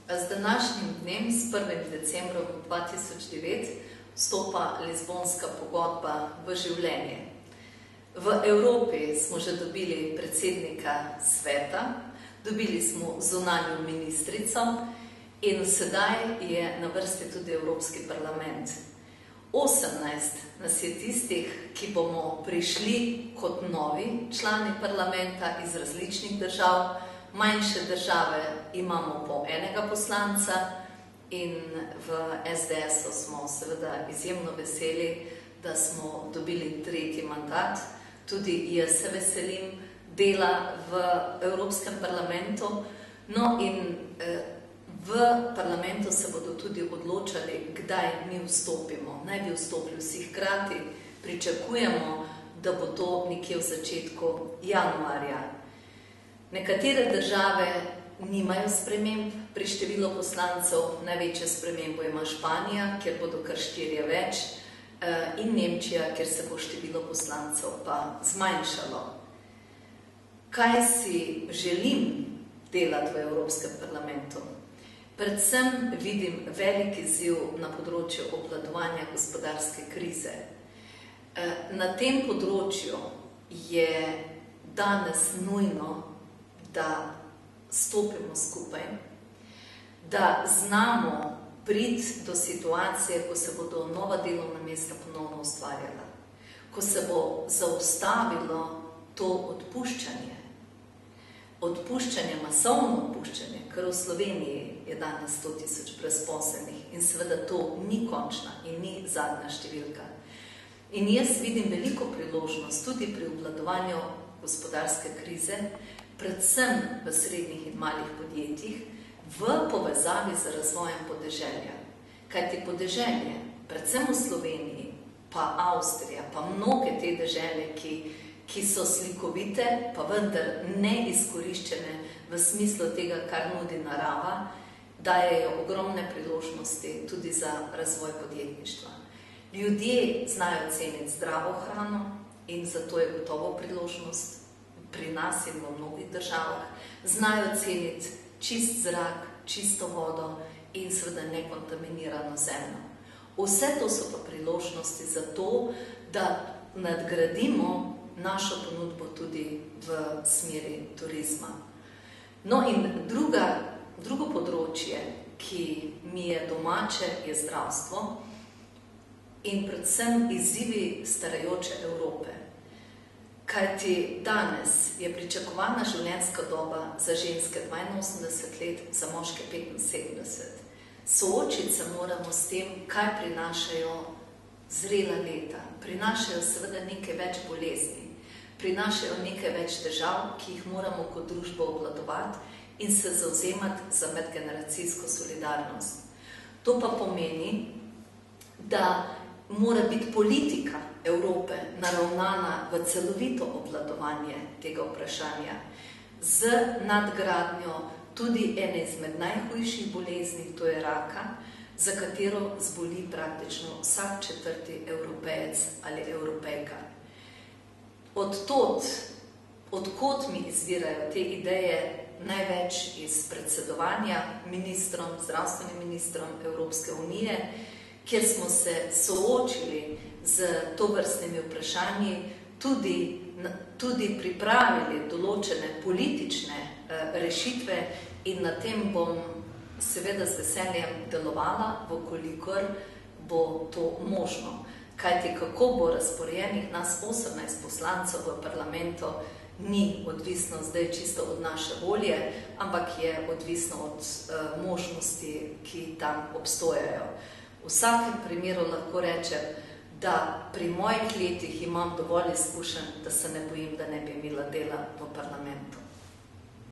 Z današnjim dnem, s 1. decembrom 2009, vstopa Lizbonska pogodba v življenje. V Evropi smo že dobili predsednika sveta, dobili smo zunanjo ministrico in sedaj je na vrsti tudi Evropski parlament. 18 nas je tistih, ki bomo prišli kot novi člani parlamenta iz različnih držav. Manjše države imamo po enega poslanca in v SDS-u smo seveda izjemno veseli, da smo dobili 3. mandat. Tudi jaz se veselim dela v Evropskem parlamentu. No in v parlamentu se bodo tudi odločali, kdaj mi vstopimo. Naj bi vstopili vsi hkrati. Pričakujemo, da bo to nekje v začetku januarja. Nekatere države nimajo sprememb pri številu poslancev. Največjo spremembo ima Španija, kjer bodo kar 4 več, in Nemčija, kjer se bo število poslancev pa zmanjšalo. Kaj si želim delati v Evropskem parlamentu? Predvsem vidim velik izziv na področju obvladovanja gospodarske krize. Na tem področju je danes nujno, da stopimo skupaj, da znamo priti do situacije, ko se bodo nova delovna mesta ponovno ustvarjala, ko se bo zaustavilo to odpuščanje, masovno odpuščanje, ker v Sloveniji je danes 100 000 brezposelnih in seveda to ni končna in ni zadnja številka. In jaz vidim veliko priložnost tudi pri obvladovanju gospodarske krize, predvsem v srednjih in malih podjetjih, v povezavi z razvojem podeželja. Kajti podeželje, predvsem v Sloveniji, pa Avstrija, pa mnoge te dežele, ki so slikovite, pa vendar neizkoriščene v smislu tega, kar nudi narava, dajejo ogromne priložnosti tudi za razvoj podjetništva. Ljudje znajo ceniti zdravo hrano in zato je gotovo priložnost pri nas in v mnogih državah. Znajo ceniti čist zrak, čisto vodo in seveda nekontaminirano zemljo. Vse to so pa priložnosti za to, da nadgradimo našo ponudbo tudi v smeri turizma. No in drugo področje, ki mi je domače, je zdravstvo in predvsem izzivi starajoče Evrope. Kajti danes je pričakovana življenjska doba za ženske 82 let, za moške 75. Soočiti se moramo s tem, kaj prinašajo zrela leta. Prinašajo seveda nekaj več bolezni, prinašajo nekaj več težav, ki jih moramo kot družba obvladovati in se zavzemati za medgeneracijsko solidarnost. To pa pomeni, da mora biti politika Evrope naravnana v celovito obvladovanje tega vprašanja z nadgradnjo tudi ene izmed najhujših bolezni, to je raka, za katero zboli praktično vsak 4. Evropejec ali Evropejka. Odkot mi izvirajo te ideje? Največ iz predsedovanja zdravstvenim ministrom Evropske unije, kjer smo se soočili z tovrstnimi vprašanji, tudi pripravili določene politične rešitve in na tem bom seveda z veseljem delovala, vkolikor bo to možno. Kajti kako bo razporejenih nas 18 poslancev v parlamentu, ni odvisno zdaj čisto od naše volje, ampak je odvisno od možnosti, ki tam obstojajo. V vsakem primeru lahko rečem, da pri mojih letih imam dovolj izkušenj, da se ne bojim, da ne bi imela dela v parlamentu.